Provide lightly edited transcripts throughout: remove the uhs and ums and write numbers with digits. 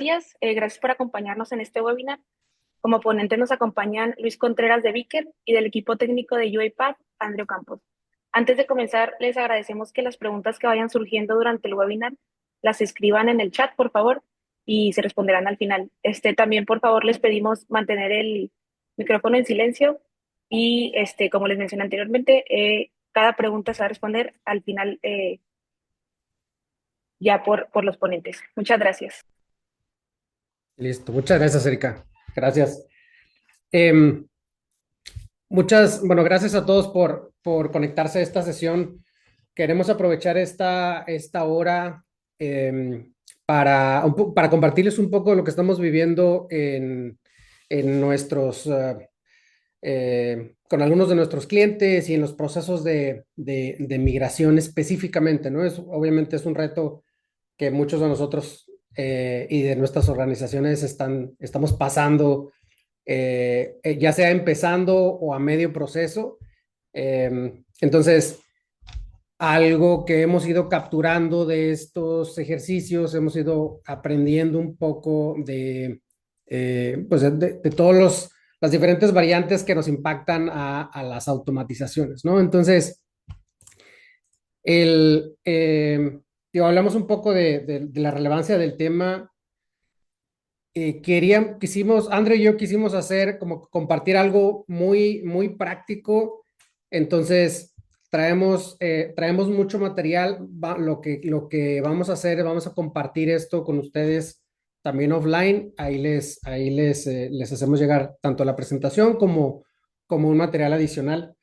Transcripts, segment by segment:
días. Gracias por acompañarnos en este webinar. Como ponentes nos acompañan Luis Contreras de Vicker y del equipo técnico de UiPath, Andrew Campos. Antes de comenzar, les agradecemos que las preguntas que vayan surgiendo durante el webinar las escriban en el chat, por favor, y se responderán al final. También, por favor, les pedimos mantener el micrófono en silencio y, como les mencioné anteriormente, cada pregunta se va a responder al final, ya por los ponentes. Muchas gracias. Listo, muchas gracias, Erika. Gracias. Em, bueno, gracias a todos por conectarse a esta sesión. Queremos aprovechar esta hora para compartirles un poco lo que estamos viviendo en con algunos de nuestros clientes y en los procesos de migración específicamente, ¿no? Obviamente es un reto que muchos de nosotros y de nuestras organizaciones estamos pasando, ya sea empezando o a medio proceso. Entonces, algo que hemos ido capturando de estos ejercicios, hemos ido aprendiendo un poco pues de todos las diferentes variantes que nos impactan a las automatizaciones, ¿no? Entonces, el, hablamos un poco de la relevancia del tema. Andrew y yo quisimos hacer como compartir algo muy, muy práctico. Entonces, traemos mucho material. Lo que vamos a hacer, vamos a compartir esto con ustedes también offline. Les hacemos llegar tanto la presentación como un material adicional.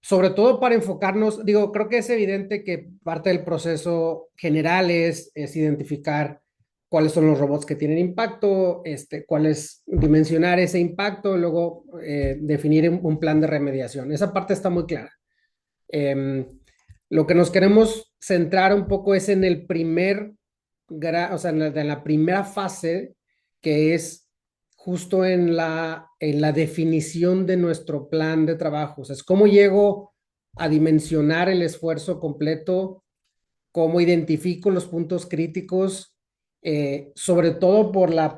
Sobre todo para enfocarnos, digo, creo que es evidente que parte del proceso general es identificar cuáles son los robots que tienen impacto, cuál es dimensionar ese impacto, luego definir un plan de remediación. Esa parte está muy clara. Em, lo que nos queremos centrar un poco es en el o sea, en la primera fase, que es justo en la definición de nuestro plan de trabajo. O sea, es cómo llego a dimensionar el esfuerzo completo, cómo identifico los puntos críticos, sobre todo por la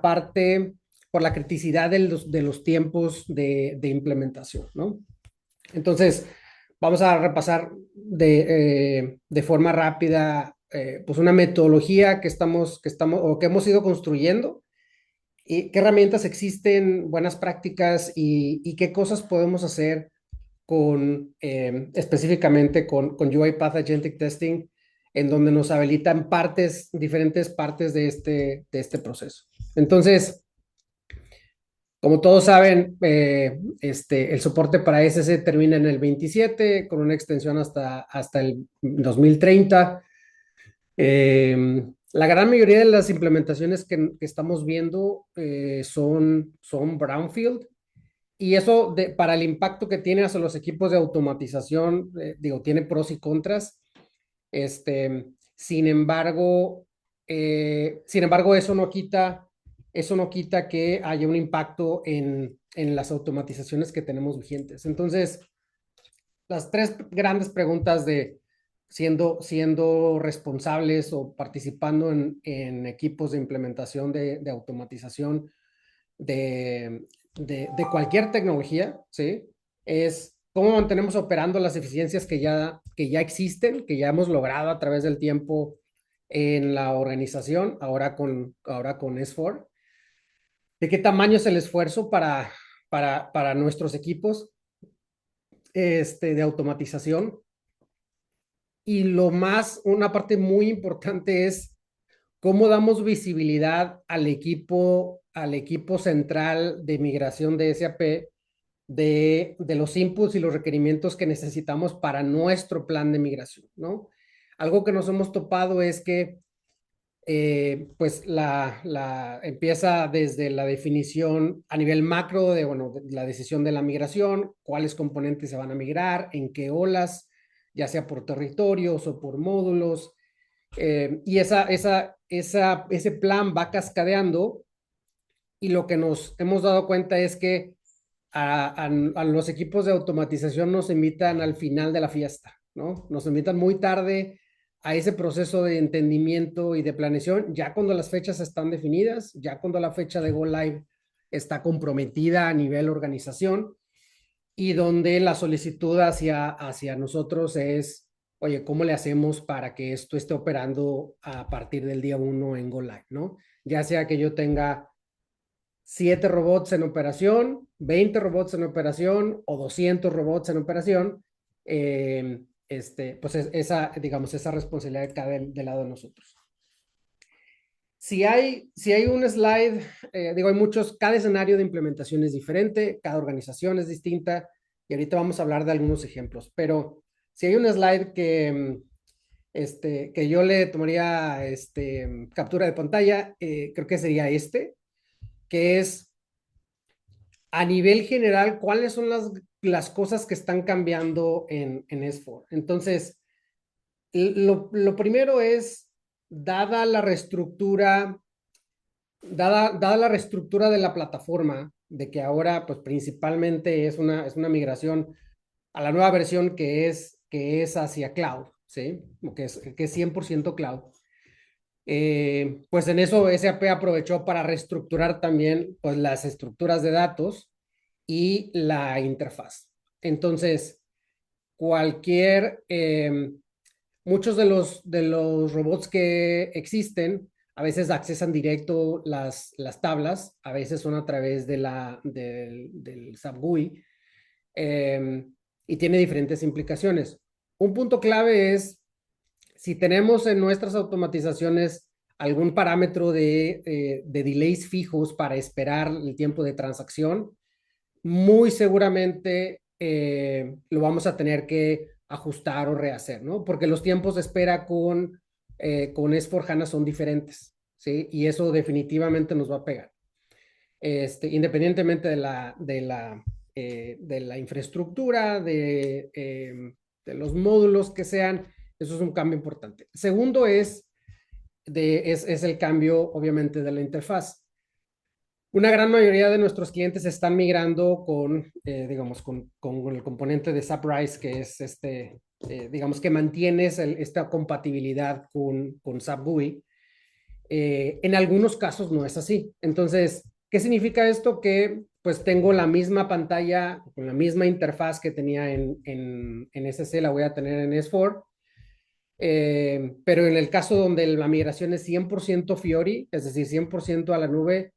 criticidad de los tiempos de implementación, ¿no? Entonces, vamos a repasar de forma rápida, pues una metodología o que hemos ido construyendo y qué herramientas existen, buenas prácticas y qué cosas podemos hacer específicamente con UiPath Agentic Testing, en donde nos habilitan diferentes partes de este proceso. Entonces, como todos saben, el soporte para SS termina en el 27 con una extensión hasta el 2030. La gran mayoría de las implementaciones que estamos viendo son brownfield, y eso para el impacto que tiene hacia los equipos de automatización, digo, tiene pros y contras. Sin embargo, eso no quita que haya un impacto en las automatizaciones que tenemos vigentes. Entonces, las tres grandes preguntas de siendo responsables o participando en equipos de implementación de automatización de cualquier tecnología, ¿sí? Es cómo mantenemos operando las eficiencias que ya existen, que ya hemos logrado a través del tiempo en la organización, ahora con S4. ¿De qué tamaño es el esfuerzo para nuestros equipos de automatización? Y una parte muy importante es cómo damos visibilidad al equipo central de migración de SAP de los inputs y los requerimientos que necesitamos para nuestro plan de migración, ¿no? Algo que nos hemos topado es que pues empieza desde la definición a nivel macro bueno, de la decisión de la migración, cuáles componentes se van a migrar, en qué olas, ya sea por territorios o por módulos, y ese plan va cascadeando, y lo que nos hemos dado cuenta es que a los equipos de automatización nos invitan al final de la fiesta, ¿no? Nos invitan muy tarde a ese proceso de entendimiento y de planeación, ya cuando las fechas están definidas, ya cuando la fecha de Go Live está comprometida a nivel organización y donde la solicitud hacia nosotros es, oye, ¿cómo le hacemos para que esto esté operando a partir del día 1 en Go Live, ¿no? Ya sea que yo tenga 7 robots en operación, 20 robots en operación o 200 robots en operación, pues esa, digamos, esa responsabilidad cae del lado de nosotros. Si hay un slide, digo, hay muchos, cada escenario de implementación es diferente, cada organización es distinta, y ahorita vamos a hablar de algunos ejemplos, pero si hay un slide que yo le tomaría captura de pantalla, creo que sería que es a nivel general, ¿cuáles son las cosas que están cambiando en S4? Entonces, lo primero es, dada la reestructura, dada la reestructura de la plataforma, de que ahora, pues principalmente es una migración a la nueva versión que es hacia cloud, ¿sí? Que es 100% cloud. Pues en eso SAP aprovechó para reestructurar también pues, las estructuras de datos y la interfaz. Entonces, muchos de los robots que existen, a veces accesan directo las tablas, a veces son a través del SAP GUI, y tiene diferentes implicaciones. Un punto clave es, si tenemos en nuestras automatizaciones algún parámetro de delays fijos para esperar el tiempo de transacción, muy seguramente lo vamos a tener que ajustar o rehacer, ¿no? Porque los tiempos de espera con S4HANA son diferentes, ¿sí? Y eso definitivamente nos va a pegar. Independientemente de la infraestructura, de los módulos que sean, eso es un cambio importante. Segundo es el cambio, obviamente, de la interfaz. Una gran mayoría de nuestros clientes están migrando digamos, con el componente de SAP RISE, que es digamos, que mantienes esta compatibilidad con SAP GUI. En algunos casos no es así. Entonces, ¿qué significa esto? Que pues tengo la misma pantalla, con la misma interfaz que tenía en SC, la voy a tener en S4. Pero en el caso donde la migración es 100% Fiori, es decir, 100% a la nube,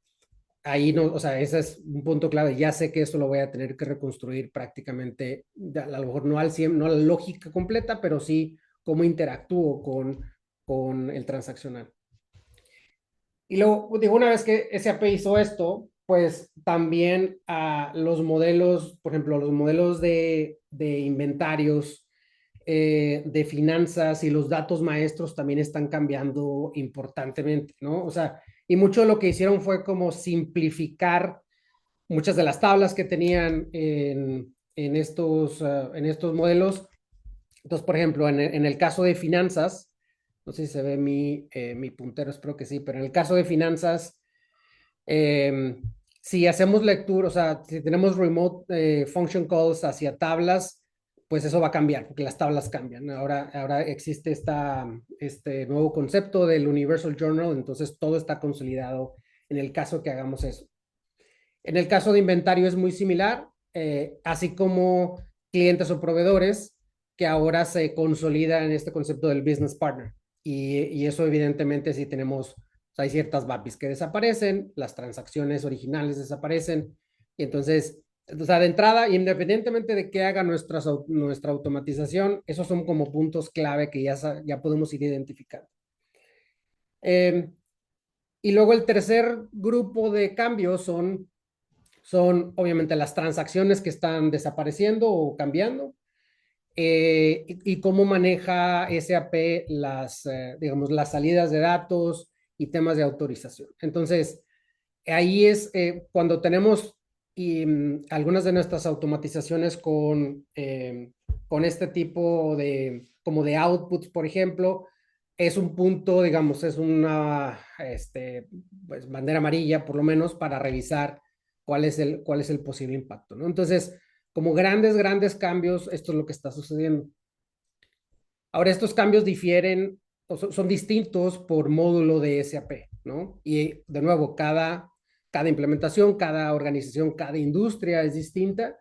ahí no, o sea, ese es un punto clave. Ya sé que esto lo voy a tener que reconstruir prácticamente, a lo mejor no al 100, no a la lógica completa, pero sí cómo interactúo con el transaccional. Y luego, digo, una vez que SAP hizo esto, pues también los modelos, por ejemplo, los modelos de inventarios, de finanzas y los datos maestros también están cambiando importantemente, ¿no? O sea, y mucho de lo que hicieron fue como simplificar muchas de las tablas que tenían en estos modelos. Entonces, por ejemplo, en el caso de finanzas, no sé si se ve mi puntero, espero que sí, pero en el caso de finanzas, eh, si hacemos lectura, o sea, si tenemos remote function calls hacia tablas, pues eso va a cambiar, porque las tablas cambian. Ahora existe este nuevo concepto del Universal Journal, entonces todo está consolidado en el caso que hagamos eso. En el caso de inventario es muy similar, así como clientes o proveedores que ahora se consolidan en este concepto del business partner. Y eso evidentemente si tenemos, o sea, hay ciertas BAPIs que desaparecen, las transacciones originales desaparecen, y entonces, o sea, de entrada, independientemente de qué haga nuestra automatización, esos son como puntos clave que ya podemos ir identificando. Y luego el tercer grupo de cambios son obviamente las transacciones que están desapareciendo o cambiando, y cómo maneja SAP digamos, las salidas de datos y temas de autorización. Entonces, ahí es cuando tenemos algunas de nuestras automatizaciones con este tipo como de outputs, por ejemplo, es un punto, digamos, es una pues, bandera amarilla, por lo menos, para revisar cuál es el posible impacto, ¿no? Entonces, como grandes cambios, esto es lo que está sucediendo. Ahora, estos cambios difieren o son distintos por módulo de SAP, ¿no? Y de nuevo, cada implementación, cada organización, cada industria es distinta.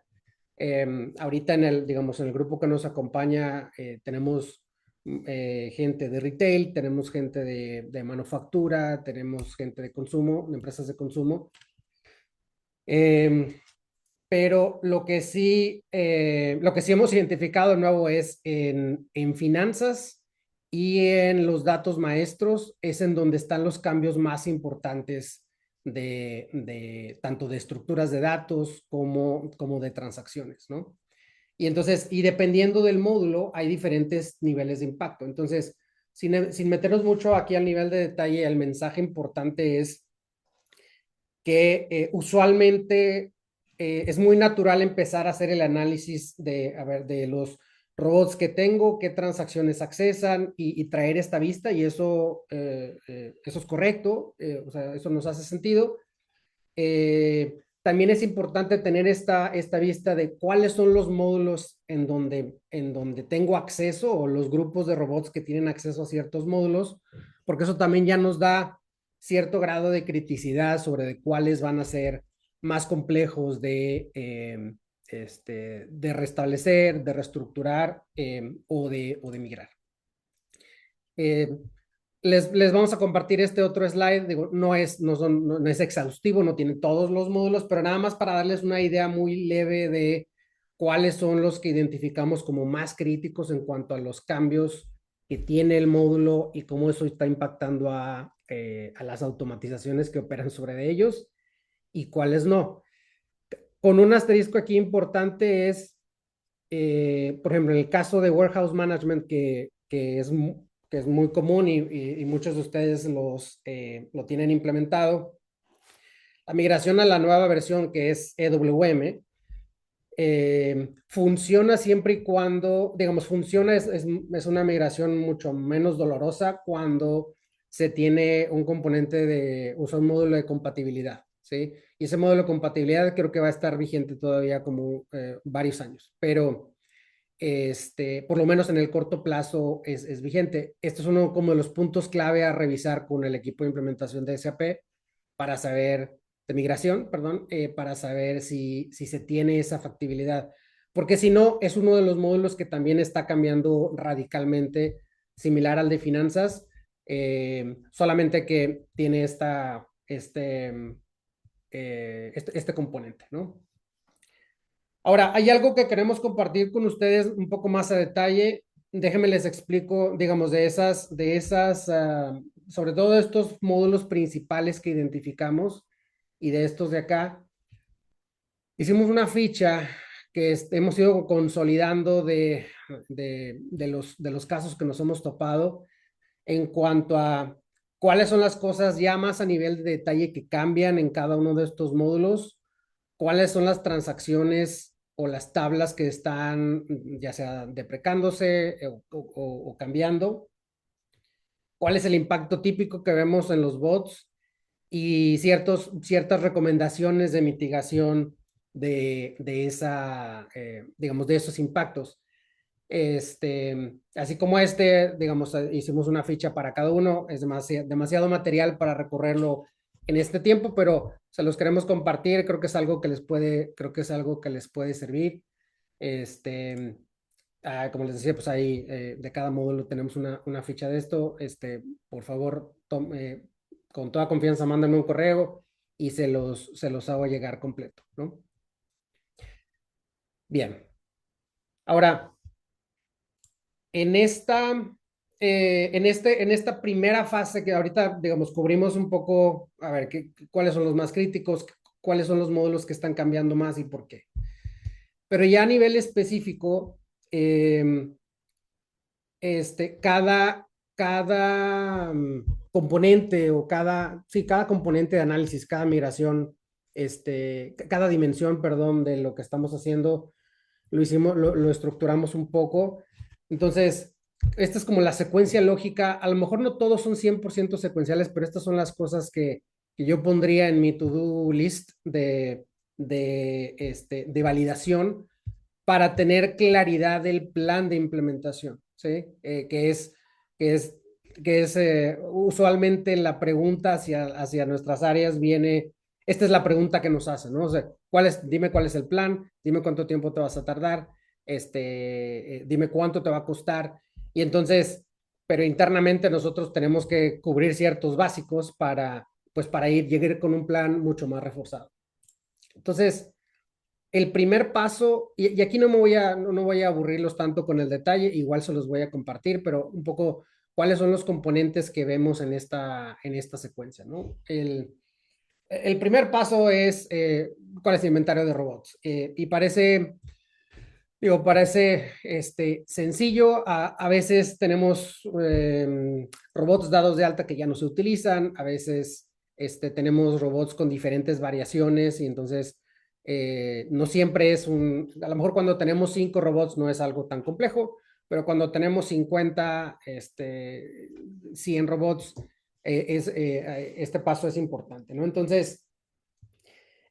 Ahorita digamos, en el grupo que nos acompaña, tenemos gente de retail, tenemos gente de manufactura, tenemos gente de consumo, de empresas de consumo. Pero lo que sí hemos identificado de nuevo es en finanzas y en los datos maestros, es en donde están los cambios más importantes tanto de estructuras de datos como de transacciones, ¿no? Y entonces, y dependiendo del módulo, hay diferentes niveles de impacto. Entonces, sin meternos mucho aquí al nivel de detalle, el mensaje importante es que usualmente es muy natural empezar a hacer el análisis de los robots que tengo, qué transacciones accesan y traer esta vista, y eso es correcto, o sea, eso nos hace sentido. También es importante tener esta vista de cuáles son los módulos en donde tengo acceso, o los grupos de robots que tienen acceso a ciertos módulos, porque eso también ya nos da cierto grado de criticidad sobre de cuáles van a ser más complejos de restablecer, de reestructurar o de migrar. Eh, les vamos a compartir este otro slide. Digo, no es exhaustivo, no tiene todos los módulos, pero nada más para darles una idea muy leve de cuáles son los que identificamos como más críticos en cuanto a los cambios que tiene el módulo y cómo eso está impactando a las automatizaciones que operan sobre ellos y cuáles no. Con un asterisco aquí importante es, por ejemplo, en el caso de Warehouse Management, que es muy común y muchos de ustedes lo tienen implementado, la migración a la nueva versión que es EWM funciona siempre y cuando, digamos, es una migración mucho menos dolorosa cuando se tiene un componente un módulo de compatibilidad, ¿sí? Y ese módulo de compatibilidad creo que va a estar vigente todavía como varios años, pero por lo menos en el corto plazo es vigente. Esto es uno como de los puntos clave a revisar con el equipo de implementación de SAP para saber, de migración, perdón, para saber si se tiene esa factibilidad. Porque si no, es uno de los módulos que también está cambiando radicalmente, similar al de finanzas, solamente que tiene este componente, ¿no? Ahora, hay algo que queremos compartir con ustedes un poco más a detalle. Déjenme les explico, digamos, sobre todo de estos módulos principales que identificamos y de estos de acá. Hicimos una ficha que hemos ido consolidando de los casos que nos hemos topado en cuanto a cuáles son las cosas ya más a nivel de detalle que cambian en cada uno de estos módulos, cuáles son las transacciones o las tablas que están ya sea deprecándose o cambiando, cuál es el impacto típico que vemos en los bots y ciertas recomendaciones de mitigación digamos, de esos impactos. Así como digamos, hicimos una ficha para cada uno, es demasiado material para recorrerlo en este tiempo, pero se los queremos compartir, creo que es algo que les puede servir. Este, como les decía, pues ahí de cada módulo tenemos una ficha de esto. Por favor, con toda confianza, mándenme un correo y se los hago llegar completo, ¿no? Bien. Ahora, en esta primera fase que ahorita, digamos, cubrimos un poco, a ver, cuáles son los más críticos, cuáles son los módulos que están cambiando más y por qué. Pero ya a nivel específico, eh, cada componente o cada componente de análisis, cada migración, cada dimensión, perdón, de lo que estamos haciendo, lo estructuramos un poco. Entonces, esta es como la secuencia lógica. A lo mejor no todos son 100% secuenciales, pero estas son las cosas que yo pondría en mi to-do list de validación para tener claridad del plan de implementación, ¿sí? Que es, que es usualmente la pregunta hacia nuestras áreas viene, esta es la pregunta que nos hacen, ¿no? O sea, dime cuál es el plan, dime cuánto tiempo te vas a tardar, dime cuánto te va a costar. Y entonces, pero internamente nosotros tenemos que cubrir ciertos básicos pues para llegar con un plan mucho más reforzado. Entonces, el primer paso, y aquí no voy a aburrirlos tanto con el detalle, igual se los voy a compartir, pero un poco cuáles son los componentes que vemos en esta secuencia, ¿no? El primer paso es cuál es el inventario de robots. Y parece sencillo. A veces tenemos robots dados de alta que ya no se utilizan, a veces tenemos robots con diferentes variaciones y entonces no siempre a lo mejor cuando tenemos 5 robots no es algo tan complejo, pero cuando tenemos 50, 100 robots, este paso es importante, ¿no? Entonces,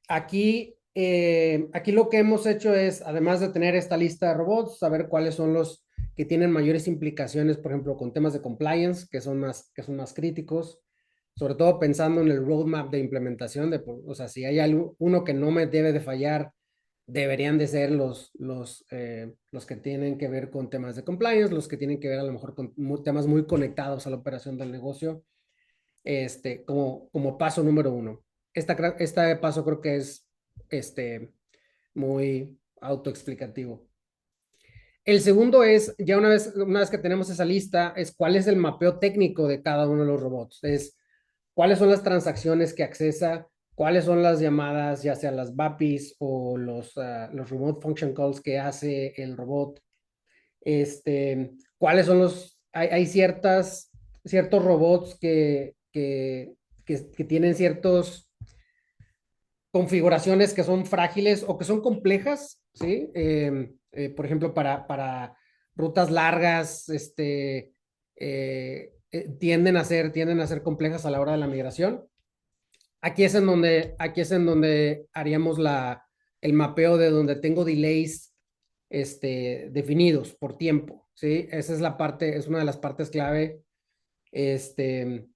aquí lo que hemos hecho es, además de tener esta lista de robots, saber cuáles son los que tienen mayores implicaciones, por ejemplo, con temas de compliance, que son más críticos, sobre todo pensando en el roadmap de implementación, o sea, si hay uno que no me debe de fallar, deberían de ser los que tienen que ver con temas de compliance, los que tienen que ver a lo mejor con temas muy conectados a la operación del negocio, como paso número uno. Este paso creo que es este, muy autoexplicativo. El segundo es, ya una vez que tenemos esa lista, es cuál es el mapeo técnico de cada uno de los robots. Es cuáles son las transacciones que accesa, cuáles son las llamadas, ya sea las BAPIs o los Remote Function Calls que hace el robot. Cuáles son hay ciertos robots que tienen ciertos configuraciones que son frágiles o que son complejas, ¿sí? Por ejemplo, para rutas largas, tienden a ser complejas a la hora de la migración. Aquí es en donde haríamos el mapeo de donde tengo delays, definidos por tiempo, ¿sí? Esa es es una de las partes clave. Este,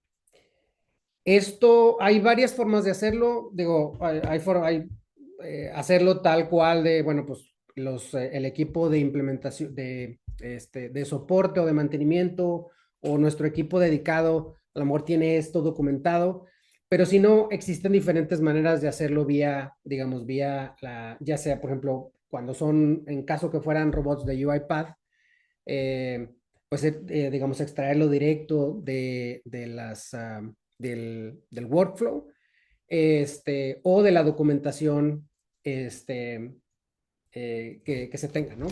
hay varias formas de hacerlo, digo, hacerlo tal cual bueno, pues el equipo de implementación, de soporte o de mantenimiento o nuestro equipo dedicado, a lo mejor tiene esto documentado, pero si no, existen diferentes maneras de hacerlo digamos, ya sea, por ejemplo, en caso que fueran robots de UiPath, eh, pues, digamos, extraerlo directo del workflow, o de la documentación, que se tenga, ¿no?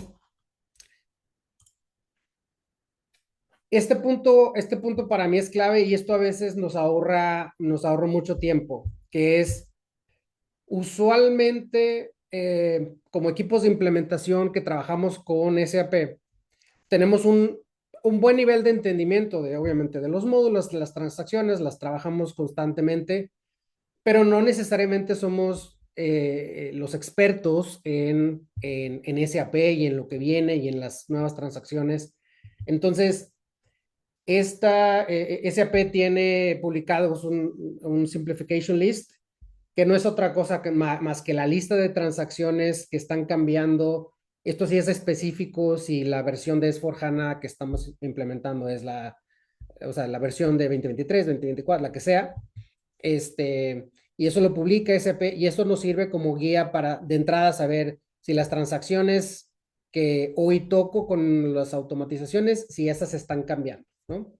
Este punto para mí es clave y esto a veces nos ahorra mucho tiempo, que es usualmente, como equipos de implementación que trabajamos con SAP, tenemos un buen nivel de entendimiento obviamente, de los módulos, de las transacciones, las trabajamos constantemente, pero no necesariamente somos los expertos en SAP y en lo que viene y en las nuevas transacciones. Entonces, SAP tiene publicados un simplification list, que no es otra cosa más que la lista de transacciones que están cambiando. Esto sí es específico si la versión de S4HANA que estamos implementando es o sea, la versión de 2023, 2024, la que sea. Y eso lo publica SAP y eso nos sirve como guía para de entrada saber si las transacciones que hoy toco con las automatizaciones, si esas están cambiando, ¿no?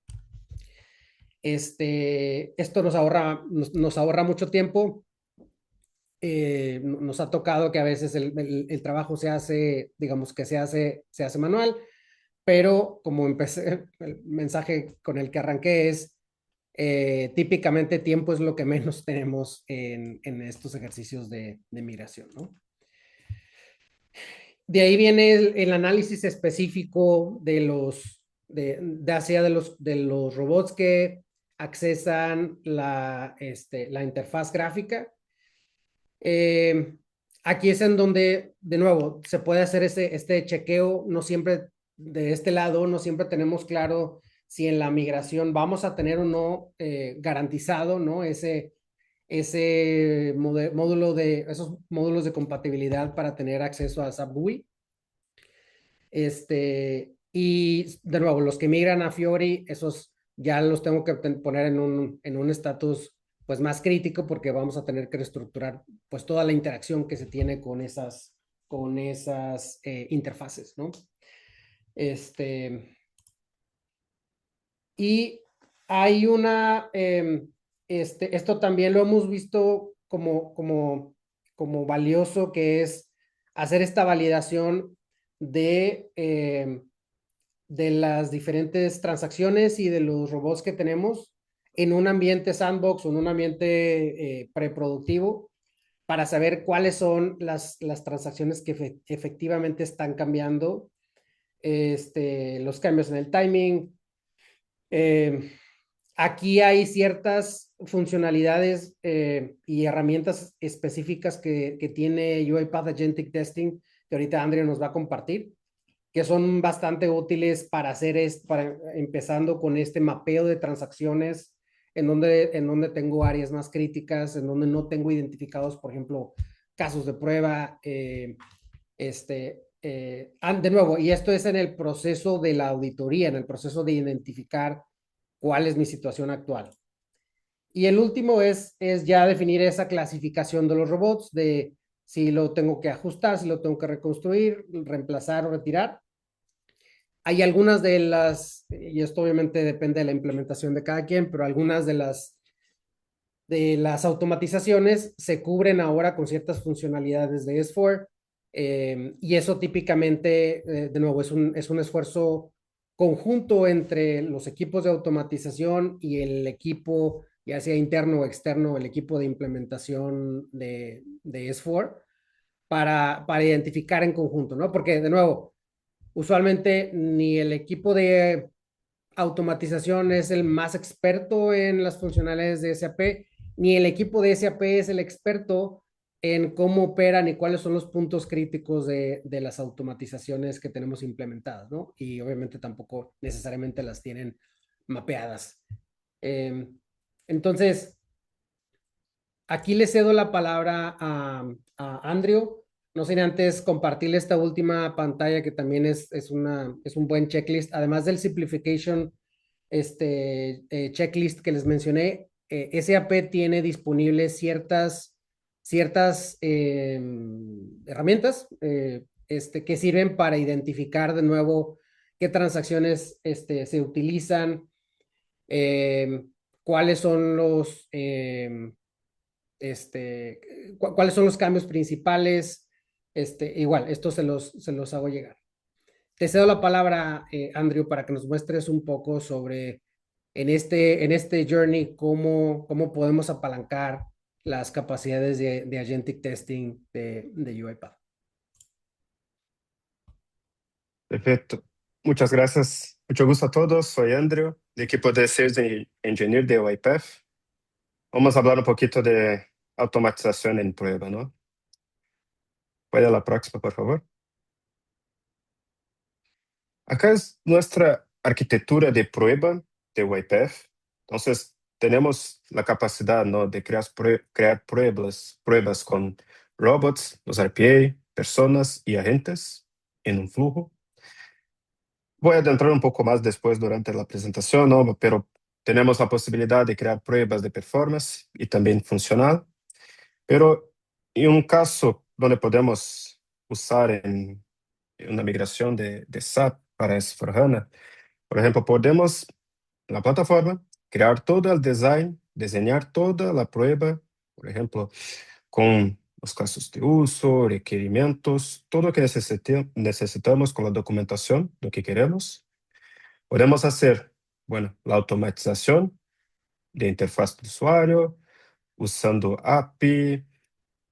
Esto nos ahorra mucho tiempo. Nos ha tocado que a veces el trabajo se hace, digamos que se hace manual, pero como empecé, el mensaje con el que arranqué es, típicamente tiempo es lo que menos tenemos en estos ejercicios de migración, ¿no? De ahí viene el análisis específico de los robots que accesan la interfaz gráfica. Aquí es en donde, de nuevo, se puede hacer este chequeo. No siempre de este lado no siempre tenemos claro si en la migración vamos a tener o no garantizado, ¿no? Módulo esos módulos de compatibilidad para tener acceso a SAP GUI. Y de nuevo, los que migran a Fiori, esos ya los tengo que poner en un estatus pues más crítico porque vamos a tener que reestructurar pues toda la interacción que se tiene con esas interfaces, ¿no? Este, y hay esto también lo hemos visto como valioso, que es hacer esta validación de las diferentes transacciones y de los robots que tenemos en un ambiente sandbox o en un ambiente preproductivo para saber cuáles son las transacciones que efectivamente están cambiando, los cambios en el timing. Eh, Aquí hay ciertas funcionalidades y herramientas específicas que tiene UiPath Agentic Testing, que ahorita Andrea nos va a compartir, que son bastante útiles para empezando con este mapeo de transacciones en donde tengo áreas más críticas, en donde no tengo identificados, por ejemplo, casos de prueba. De nuevo, y esto es en el proceso de la auditoría, en el proceso de identificar cuál es mi situación actual. Y el último es ya definir esa clasificación de los robots, de si lo tengo que ajustar, si lo tengo que reconstruir, reemplazar o retirar. Hay algunas y esto obviamente depende de la implementación de cada quien, pero algunas de las automatizaciones se cubren ahora con ciertas funcionalidades de S4, y eso típicamente, de nuevo, es un esfuerzo conjunto entre los equipos de automatización y el equipo, ya sea interno o externo, el equipo de implementación de S4, para identificar en conjunto, ¿no? Porque, de nuevo, usualmente ni el equipo de automatización es el más experto en las funcionalidades de SAP, ni el equipo de SAP es el experto en cómo operan y cuáles son los puntos críticos de las automatizaciones que tenemos implementadas, ¿no? Y obviamente tampoco necesariamente las tienen mapeadas. Eh, entonces, aquí le cedo la palabra a Andrew. No sin antes compartirle esta última pantalla que también es un buen checklist. Además del simplification checklist que les mencioné, SAP tiene disponibles ciertas herramientas que sirven para identificar de nuevo qué transacciones se utilizan, eh, cuáles son cuáles son los cambios principales. Igual, esto se los hago llegar. Te cedo la palabra, Andrew, para que nos muestres un poco sobre en este journey cómo podemos apalancar las capacidades de agentic testing de UiPath. Perfecto. Muchas gracias. Mucho gusto a todos. Soy Andrew, de equipo de Sales Engineer de UiPath. Vamos a hablar un poquito de automatización en prueba, ¿no? ¿Puede la próxima, por favor? Acá es nuestra arquitectura de prueba de UiPath. Entonces, tenemos la capacidad, ¿no?, de crear pruebas con robots, los RPA, personas y agentes en un flujo. Voy a adentrar un poco más después durante la presentación, ¿no? Pero tenemos la posibilidad de crear pruebas de performance y también funcional. Pero en un caso donde podemos usar en una migración de SAP para S/4HANA, por ejemplo, podemos en la plataforma crear todo el design, diseñar toda la prueba, por ejemplo, con los casos de uso, requerimientos, todo lo que necesitamos con la documentación, lo que queremos. Podemos hacer, bueno, la automatización de interfaz de usuario, usando API,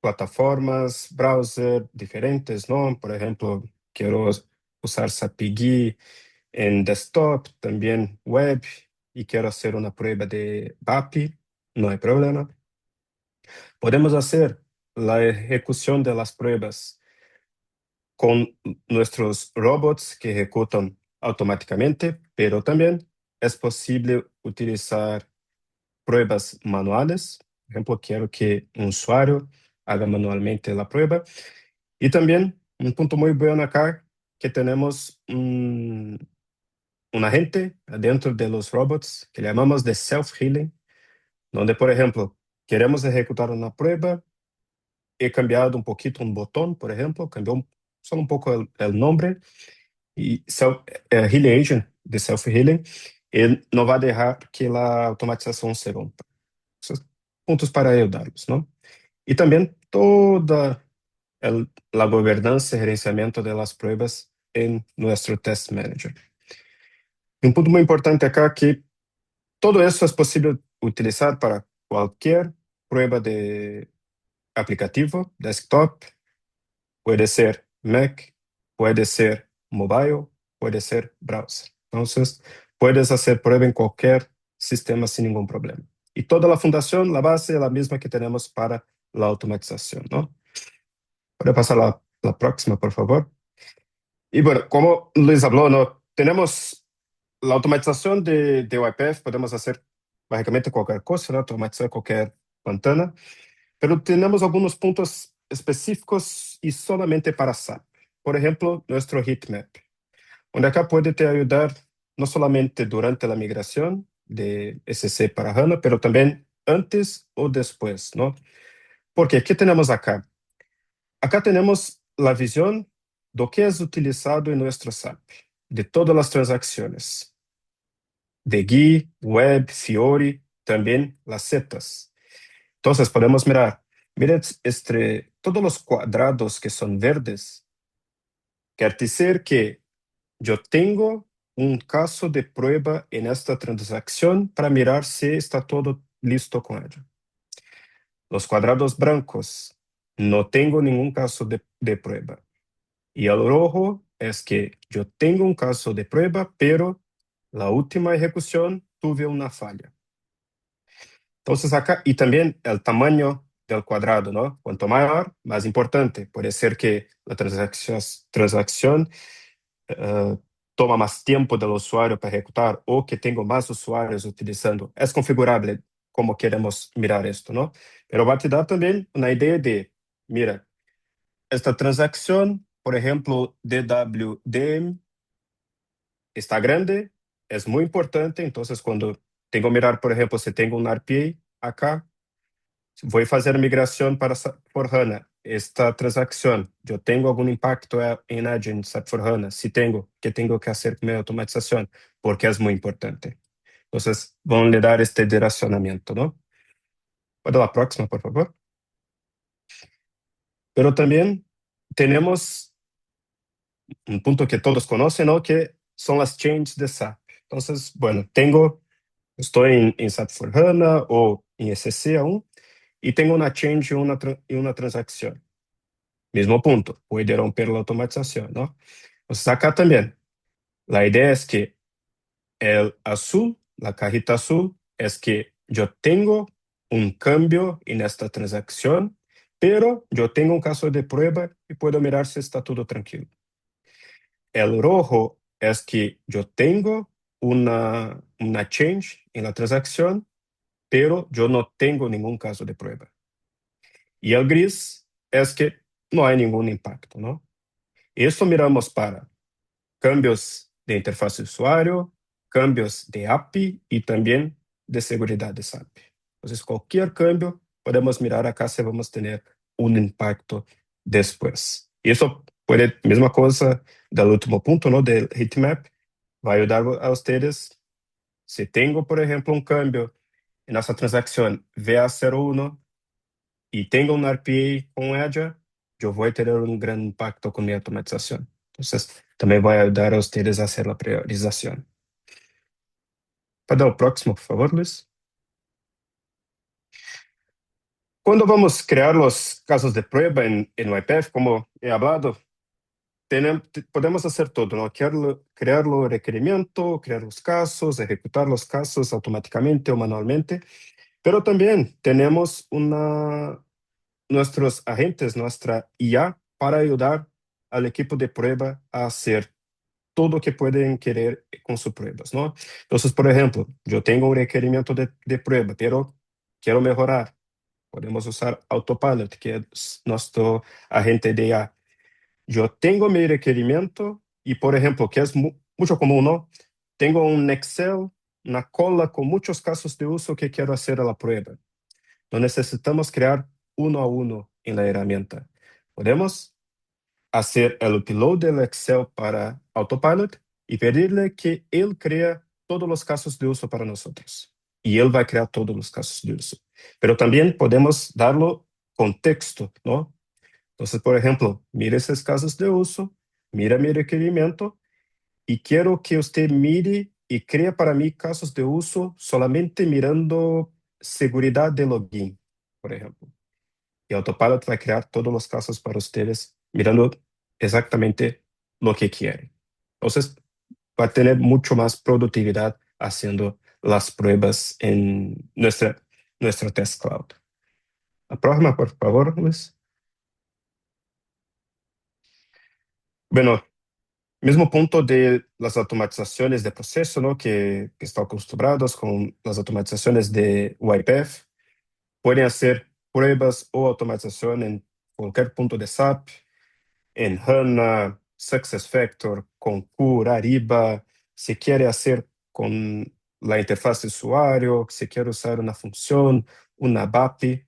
plataformas, browser diferentes, ¿no? Por ejemplo, quiero usar SAP GUI en desktop, también web, y quiero hacer una prueba de API, no hay problema. Podemos hacer la ejecución de las pruebas con nuestros robots que ejecutan automáticamente, pero también es posible utilizar pruebas manuales. Por ejemplo, quiero que un usuario haga manualmente la prueba. Y también un punto muy bueno acá, que tenemos un agente dentro de los robots que llamamos de self-healing, donde, por ejemplo, queremos ejecutar una prueba, he cambiado un poquito un botón, por ejemplo, cambió solo un poco el nombre, y Healing Agent de self-healing, él no va a dejar que la automatización se rompa. Esos puntos para ayudarlos, ¿no? Y también toda la gobernanza y gerenciamiento de las pruebas en nuestro Test Manager. Y un punto muy importante acá que todo eso es posible utilizar para cualquier prueba de aplicativo, desktop, puede ser Mac, puede ser mobile, puede ser browser. Entonces, puedes hacer prueba en cualquier sistema sin ningún problema. Y toda la fundación, la base es la misma que tenemos para la automatización, ¿no? Puede pasar la próxima, por favor. Y bueno, como Luis habló, ¿no? Tenemos la automatización de YPF, podemos hacer básicamente cualquier cosa, ¿no? Automatizar cualquier ventana, pero tenemos algunos puntos específicos y solamente para SAP. Por ejemplo, nuestro heatmap, donde acá puede te ayudar no solamente durante la migración de SC para HANA, pero también antes o después, ¿no? Porque, ¿qué tenemos acá? Acá tenemos la visión de lo que es utilizado en nuestro SAP, de todas las transacciones, de GUI, Web, Fiori, también las setas. Entonces podemos mirar, miren, todos los cuadrados que son verdes, quiere decir que yo tengo un caso de prueba en esta transacción para mirar si está todo listo con ella. Los cuadrados blancos, no tengo ningún caso de prueba. Y el rojo es que yo tengo un caso de prueba, pero la última ejecución tuve una falla. Entonces acá, y también el tamaño del cuadrado, ¿no? Cuanto mayor, más importante. Puede ser que la transacción eh, toma más tiempo del usuario para ejecutar o que tengo más usuarios utilizando. Es configurable como queremos mirar esto, ¿no? Pero va a te dar también una idea de, mira, esta transacción, por ejemplo, DWDM, está grande, es muy importante, entonces cuando tengo que mirar, por ejemplo, si tengo un RPA acá, voy a hacer migración para SAP for HANA. Esta transacción, yo tengo algún impacto en Agent SAP for HANA. Si tengo, ¿qué tengo que hacer con mi automatización? Porque es muy importante. Entonces, vamos a dar este direccionamiento, ¿no? Puede la próxima, por favor. Pero también tenemos un punto que todos conocen, ¿no? Que son las changes de SAP. Entonces, bueno, estoy en SAP for HANA o en SC aún, y tengo una change y una transacción. Mismo punto, puede romper la automatización, ¿no? Entonces acá también, la idea es que el azul, la cajita azul, es que yo tengo un cambio en esta transacción, pero yo tengo un caso de prueba y puedo mirar si está todo tranquilo. El rojo es que yo tengo una change en la transacción, pero yo no tengo ningún caso de prueba. Y el gris es que no hay ningún impacto, ¿no? Esto miramos para cambios de interfaz de usuario, cambios de API y también de seguridad de SAP. Entonces, cualquier cambio, podemos mirar acá si vamos a tener un impacto después. Y eso puede, misma cosa del último punto, ¿no? Del heatmap, va a ayudar a ustedes. Si tengo, por ejemplo, un cambio en esa transacción VA01 y tengo un RPA con ella, yo voy a tener un gran impacto con mi automatización. Entonces, también voy a ayudar a ustedes a hacer la priorización. Para el próximo, por favor, Luis. Cuando vamos a crear los casos de prueba en YPF, como he hablado, podemos hacer todo, ¿no? Crear los requerimientos, crear los casos, ejecutar los casos automáticamente o manualmente, pero también tenemos nuestros agentes, nuestra IA, para ayudar al equipo de prueba a hacer todo lo que pueden querer con sus pruebas, ¿no? Entonces, por ejemplo, yo tengo un requerimiento de prueba, pero quiero mejorar. Podemos usar Autopilot, que es nuestro agente de IA. Yo tengo mi requerimiento y, por ejemplo, que es mucho común, ¿no? Tengo un Excel, una cola con muchos casos de uso que quiero hacer a la prueba. No necesitamos crear uno a uno en la herramienta. Podemos hacer el upload del Excel para Autopilot y pedirle que él crea todos los casos de uso para nosotros. Y él va a crear todos los casos de uso. Pero también podemos darlo contexto, ¿no? Entonces, por ejemplo, mire esos casos de uso, mira mi requerimiento y quiero que usted mire y crea para mí casos de uso solamente mirando seguridad de login, por ejemplo. Y Autopilot va a crear todos los casos para ustedes mirando exactamente lo que quieren. Entonces, va a tener mucho más productividad haciendo las pruebas en nuestra Test Cloud. La próxima, por favor, Luis. Bueno, mismo punto de las automatizaciones de proceso, ¿no? Que están acostumbrados con las automatizaciones de YPF. Pueden hacer pruebas o automatización en cualquier punto de SAP, en HANA, SuccessFactors, Concur, Ariba. Si quiere hacer con la interfaz de usuario, si quiere usar una función, una BAPI,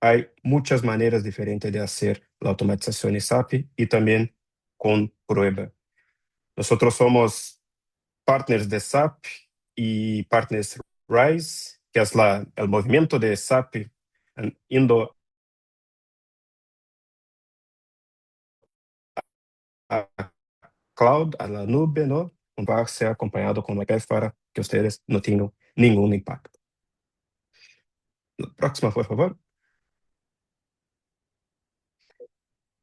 hay muchas maneras diferentes de hacer la automatización en SAP y también con prueba. Nosotros somos partners de SAP y partners RISE, que es el movimiento de SAP yendo a cloud, a la nube, ¿no? Va a ser acompañado con la para que ustedes no tengan ningún impacto. La próxima, por favor.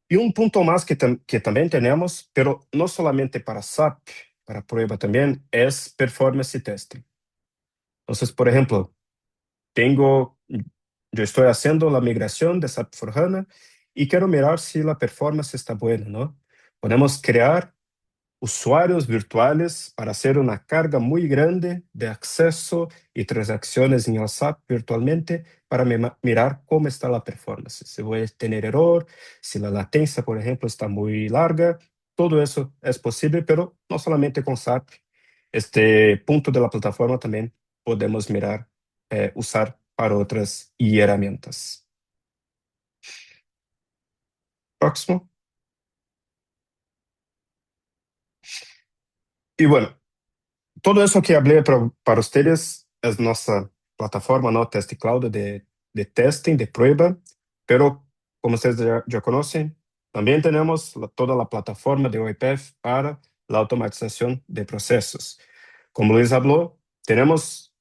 Y un punto más que también tenemos, pero no solamente para SAP, para prueba también, es performance testing. Entonces, por ejemplo, yo estoy haciendo la migración de SAP for HANA y quiero mirar si la performance está buena, ¿no? Podemos crear usuarios virtuales para hacer una carga muy grande de acceso y transacciones en el SAP virtualmente para mirar cómo está la performance. Si voy a tener error, si la latencia, por ejemplo, está muy larga. Todo eso es posible, pero no solamente con SAP. Este punto de la plataforma también podemos mirar, usar para otras herramientas. Próximo. Y bueno, todo eso que hablé para ustedes es nuestra plataforma, ¿no? Test Cloud de testing, de prueba, pero como ustedes ya conocen, también tenemos toda la plataforma de OIPF para la automatización de procesos. Como Luis habló, tenemos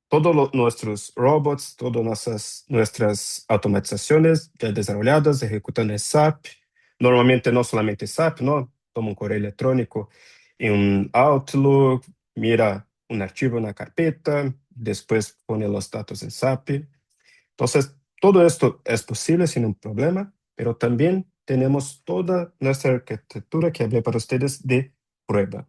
todos nuestros robots, todas nuestras automatizaciones ya desarrolladas, ejecutando en SAP. Normalmente no solamente SAP, ¿no? Toma un correo electrónico en un Outlook, mira un archivo en una carpeta, después pone los datos en SAP. Entonces, todo esto es posible sin un problema, pero también tenemos toda nuestra arquitectura que hablé para ustedes de prueba.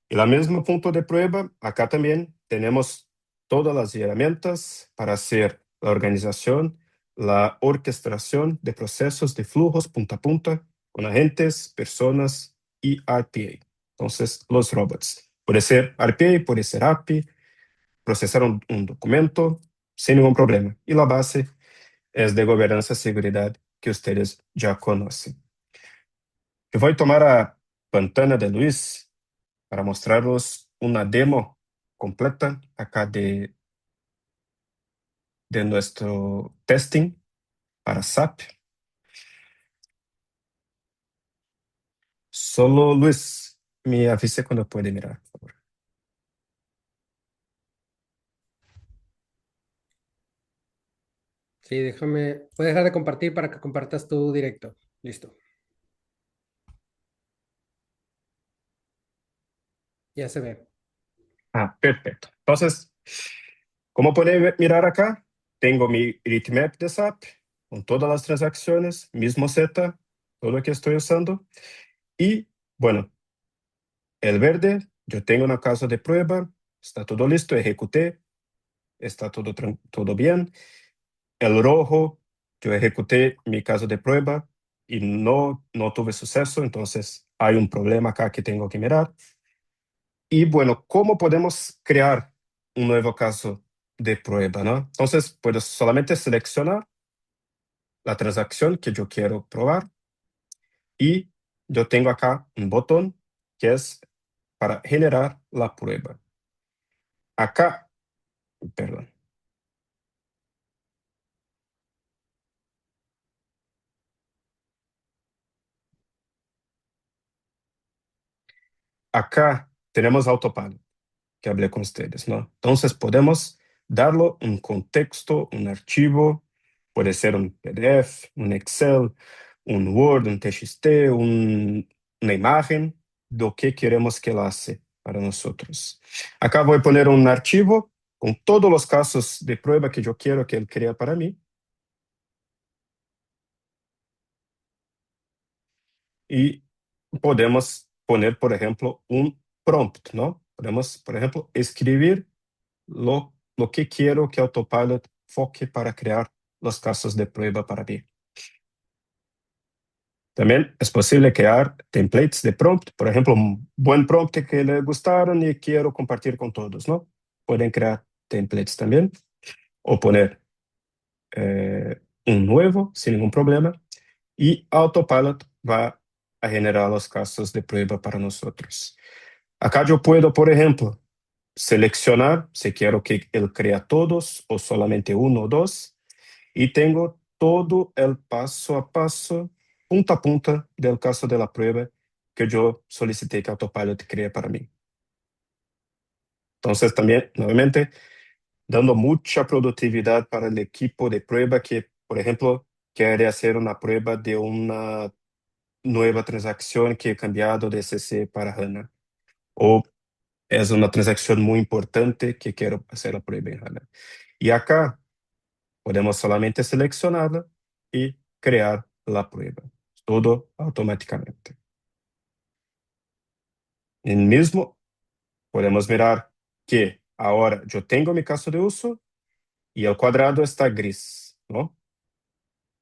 Y el mismo punto de prueba, acá también tenemos todas las herramientas para hacer la organización, la orquestación de procesos de flujos punta a punta con agentes, personas y RPA. Entonces, los robots. Puede ser RPA, puede ser API, procesar un documento sin ningún problema. Y la base es de gobernanza y seguridad que ustedes ya conocen. Yo voy a tomar a pantalla de Luis para mostrarles una demo completa acá de nuestro testing para SAP. Solo Luis, me avise cuando puede mirar, por favor. Sí, voy a dejar de compartir para que compartas tu directo. Listo. Ya se ve. Perfecto. Entonces, como pueden mirar acá, tengo mi Ritmap de SAP con todas las transacciones, mismo Z, todo lo que estoy usando. Y bueno, El verde, yo tengo una caso de prueba, está todo listo, ejecuté, está todo bien. El rojo, yo ejecuté mi caso de prueba y no tuve suceso, entonces hay un problema acá que tengo que mirar. Y bueno, ¿cómo podemos crear un nuevo caso de prueba, no? Entonces, puedo solamente seleccionar la transacción que yo quiero probar y yo tengo acá un botón que es para generar la prueba. Acá, perdón. Acá tenemos Autopilot, que hablé con ustedes, ¿no? Entonces podemos darle un contexto, un archivo, puede ser un PDF, un Excel, un Word, un TXT, una imagen, lo que queremos que él hace para nosotros. Acá voy a poner un archivo con todos los casos de prueba que yo quiero que él crea para mí. Y podemos poner, por ejemplo, un prompt, ¿no? Podemos, por ejemplo, escribir lo que quiero que Autopilot foque para crear los casos de prueba para mí. También es posible crear templates de prompt, por ejemplo, un buen prompt que le gustaron y quiero compartir con todos, ¿no? Pueden crear templates también o poner un nuevo sin ningún problema y Autopilot va a generar los casos de prueba para nosotros. Acá yo puedo, por ejemplo, seleccionar si quiero que él crea todos o solamente uno o dos, y tengo todo el paso a paso, punta a punta del caso de la prueba que yo solicité que Autopilot cree para mí. Entonces también, nuevamente, dando mucha productividad para el equipo de prueba que, por ejemplo, quiere hacer una prueba de una nueva transacción que he cambiado de CC para HANA. O es una transacción muy importante que quiero hacer la prueba en HANA. Y acá podemos solamente seleccionarla y crear la prueba. Todo automáticamente. En mismo, podemos mirar que ahora yo tengo mi caso de uso y el cuadrado está gris, ¿no?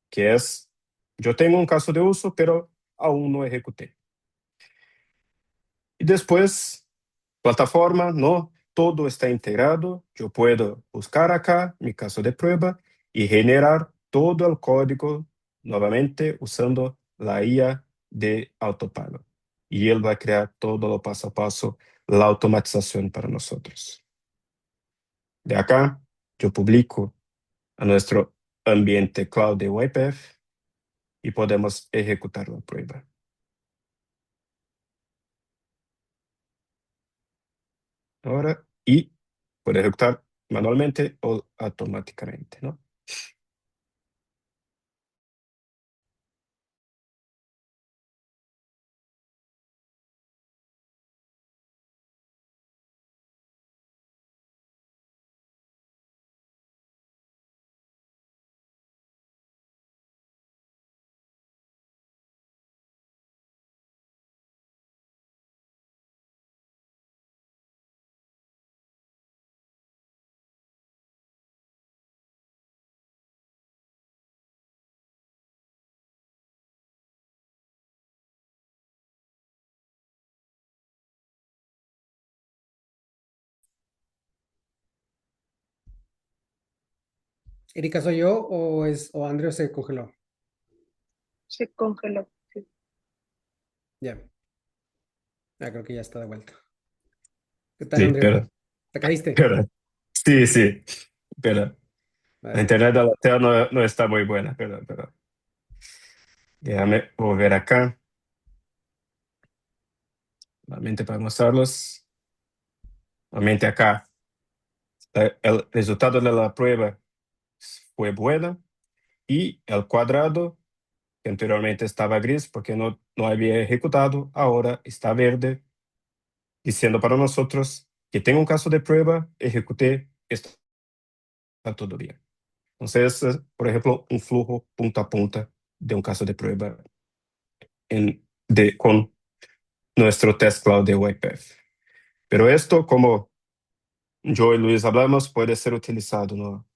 Que es, yo tengo un caso de uso, pero aún no ejecuté. Y después, plataforma, ¿no? Todo está integrado. Yo puedo buscar acá mi caso de prueba y generar todo el código nuevamente usando la IA de Autopilot. Y él va a crear todo lo paso a paso, la automatización para nosotros. De acá, yo publico a nuestro ambiente cloud de YPF y podemos ejecutar la prueba. Ahora, y puede ejecutar manualmente o automáticamente, ¿no? ¿Erika soy yo o Andrés se congeló? Se congeló. Sí. Ya, creo que ya está de vuelta. ¿Qué tal, Sí, Andrés? pero, ¿Te caíste? pero, sí, sí, pero A la ver, internet de la tele no está muy buena, pero déjame volver acá, nuevamente para mostrarlos. Nuevamente acá, el resultado de la prueba fue bueno y el cuadrado, que anteriormente estaba gris porque no había ejecutado, ahora está verde, diciendo para nosotros que tengo un caso de prueba, ejecuté, está todo bien. Entonces, por ejemplo, un flujo punta a punta de un caso de prueba con nuestro test cloud de UiPath. Pero esto, como yo y Luis hablamos, puede ser utilizado, ¿no?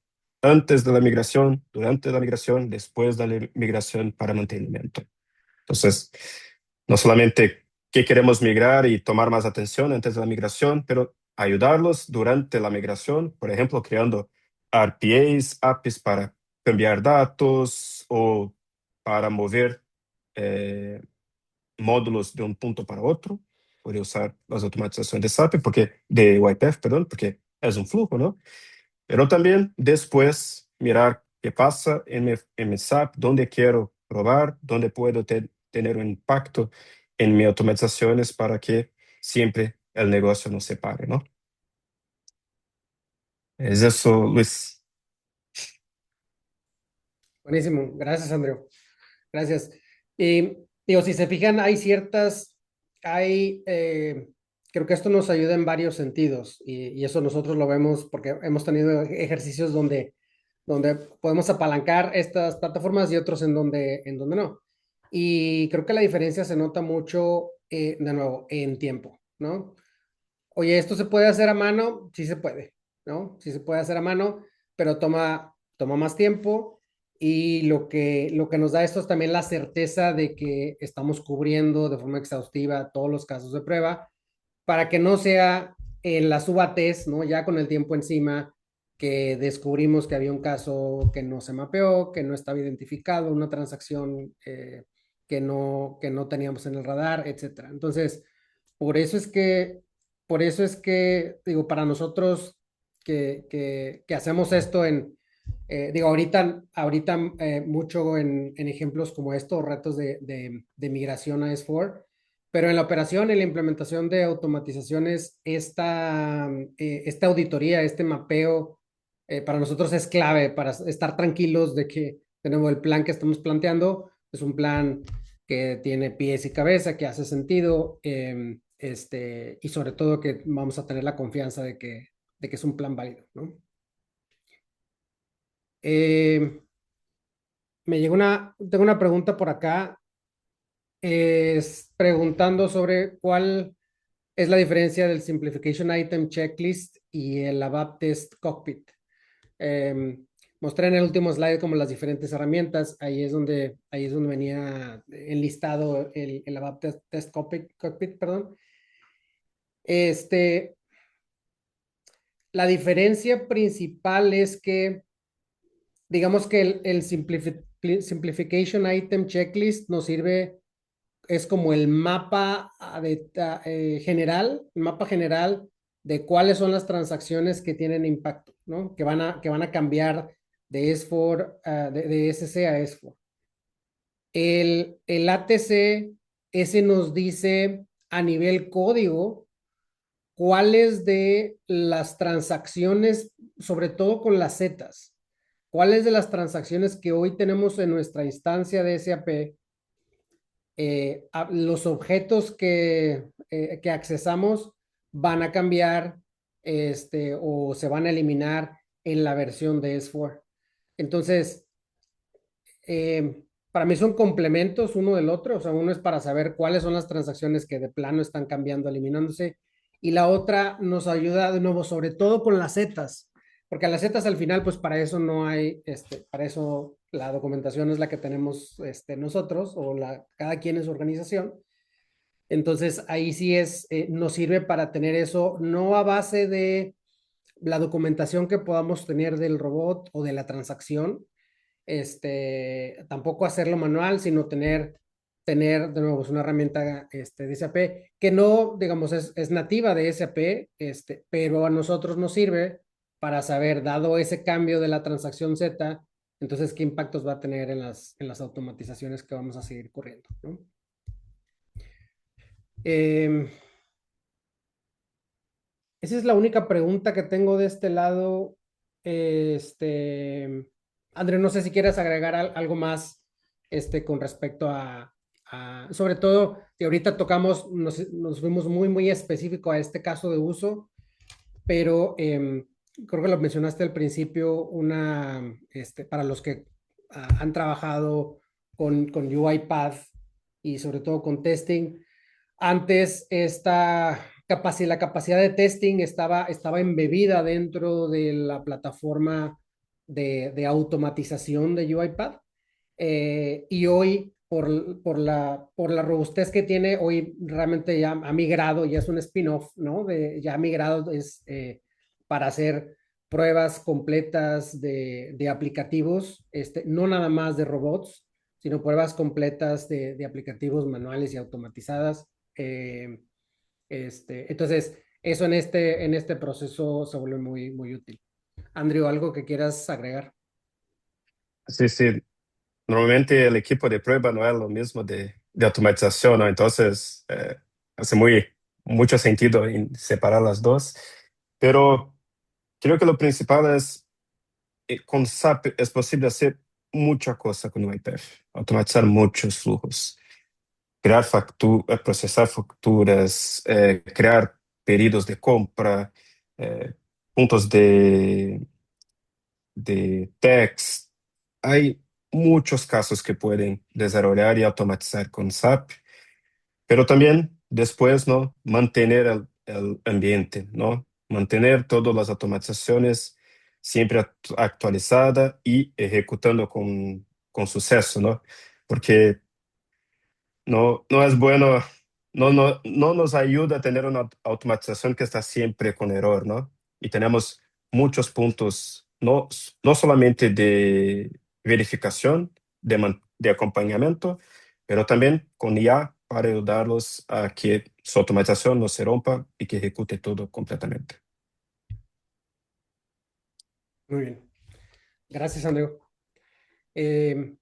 Antes de la migración, durante la migración, después de la migración para mantenimiento. Entonces, no solamente que queremos migrar y tomar más atención antes de la migración, pero ayudarlos durante la migración, por ejemplo, creando RPAs, APIs para cambiar datos o para mover eh, módulos de un punto para otro. Podría usar las automatizaciones de SAP, de UiPath, perdón, porque es un flujo, ¿no? Pero también después mirar qué pasa en mi SAP, dónde quiero probar, dónde puedo tener un impacto en mis automatizaciones para que siempre el negocio no se pare, ¿no? Es eso, Luis. Buenísimo, gracias, Andrew. Gracias. Y digo, si se fijan, creo que esto nos ayuda en varios sentidos y eso nosotros lo vemos porque hemos tenido ejercicios donde podemos apalancar estas plataformas y otros en donde no. Y creo que la diferencia se nota mucho, de nuevo, en tiempo, ¿no? Oye, ¿esto se puede hacer a mano? Sí se puede, ¿no? Sí se puede hacer a mano, pero toma más tiempo y lo que nos da esto es también la certeza de que estamos cubriendo de forma exhaustiva todos los casos de prueba para que no sea en la suba test, ¿no? Ya con el tiempo encima que descubrimos que había un caso que no se mapeó, que no estaba identificado, una transacción que no teníamos en el radar, etcétera. Entonces, por eso es que, digo, para nosotros que hacemos esto digo, ahorita mucho en ejemplos como estos, retos de migración a S4, pero en la operación, en la implementación de automatizaciones, esta auditoría, este mapeo, para nosotros es clave para estar tranquilos de que tenemos el plan que estamos planteando, es un plan que tiene pies y cabeza, que hace sentido, y sobre todo que vamos a tener la confianza de que es un plan válido, ¿no? Tengo una pregunta por acá, es preguntando sobre cuál es la diferencia del Simplification Item Checklist y el ABAP Test Cockpit. Mostré en el último slide como las diferentes herramientas, ahí es donde venía enlistado el ABAP Test Cockpit, perdón. La diferencia principal es que, digamos que el Simplification Item Checklist nos sirve, es como el mapa general, el mapa general de cuáles son las transacciones que tienen impacto, ¿no? Que van a cambiar de S4, de SC a S4. El ATC, ese nos dice a nivel código cuáles de las transacciones, sobre todo con las zetas, cuáles de las transacciones que hoy tenemos en nuestra instancia de SAP, los objetos que accesamos van a cambiar, o se van a eliminar en la versión de S4. Entonces, para mí son complementos uno del otro, o sea, uno es para saber cuáles son las transacciones que de plano están cambiando, eliminándose, y la otra nos ayuda de nuevo, sobre todo con las zetas, porque a las zetas al final, pues para eso no hay, para eso la documentación es la que tenemos nosotros, o cada quien en su organización. Entonces ahí sí nos sirve para tener eso, no a base de la documentación que podamos tener del robot o de la transacción, tampoco hacerlo manual, sino tener de nuevo pues, una herramienta de SAP que no, digamos, es nativa de SAP, pero a nosotros nos sirve para saber, dado ese cambio de la transacción Z, entonces qué impactos va a tener en las automatizaciones que vamos a seguir corriendo, ¿no? Esa es la única pregunta que tengo de este lado. André, no sé si quieres agregar algo más con respecto sobre todo, que ahorita nos fuimos muy, muy específico a este caso de uso, pero creo que lo mencionaste al principio, para los que han trabajado con UiPath y sobre todo con testing, Antes la capacidad de testing estaba embebida dentro de la plataforma de automatización de UiPath. Y hoy, por la robustez que tiene, hoy realmente ya ha migrado, ya es un spin-off, ¿no? Ya ha migrado para hacer pruebas completas de aplicativos, no nada más de robots, sino pruebas completas de aplicativos manuales y automatizadas. Eh, entonces, eso en este proceso se vuelve muy, muy útil. Andrew, ¿algo que quieras agregar? Sí, sí. Normalmente el equipo de prueba no es lo mismo de automatización, ¿no? Entonces, hace mucho sentido en separar las dos. Pero creo que lo principal es, con SAP es posible hacer mucha cosa con YPF, automatizar muchos flujos, procesar facturas, crear pedidos de compra, eh, puntos de text. Hay muchos casos que pueden desarrollar y automatizar con SAP, pero también después, ¿no? Mantener el ambiente, ¿no? Mantener todas las automatizaciones siempre actualizada y ejecutando con suceso, ¿no? Porque no es bueno, no nos ayuda a tener una automatización que está siempre con error, ¿no? Y tenemos muchos puntos, no solamente de verificación, de acompañamiento, pero también con IA para ayudarlos a que su automatización no se rompa y que ejecute todo completamente. Muy bien. Gracias, Andrew. Eh,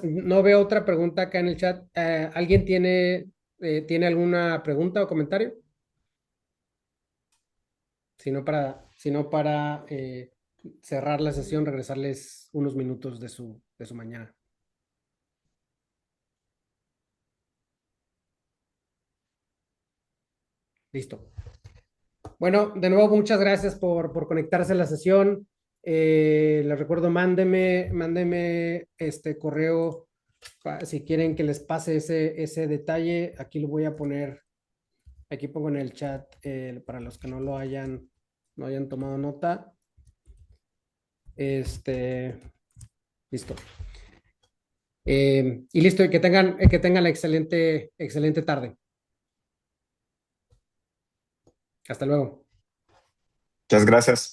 no veo otra pregunta acá en el chat. ¿Alguien tiene alguna pregunta o comentario? Si no para cerrar la sesión, regresarles unos minutos de su mañana. Listo. Bueno, de nuevo, muchas gracias por conectarse a la sesión. Les recuerdo, mándeme este correo si quieren que les pase ese detalle. Aquí lo voy a poner, aquí pongo en el chat para los que no hayan tomado nota. Listo. Y listo, y que tengan la excelente tarde. Hasta luego. Muchas gracias.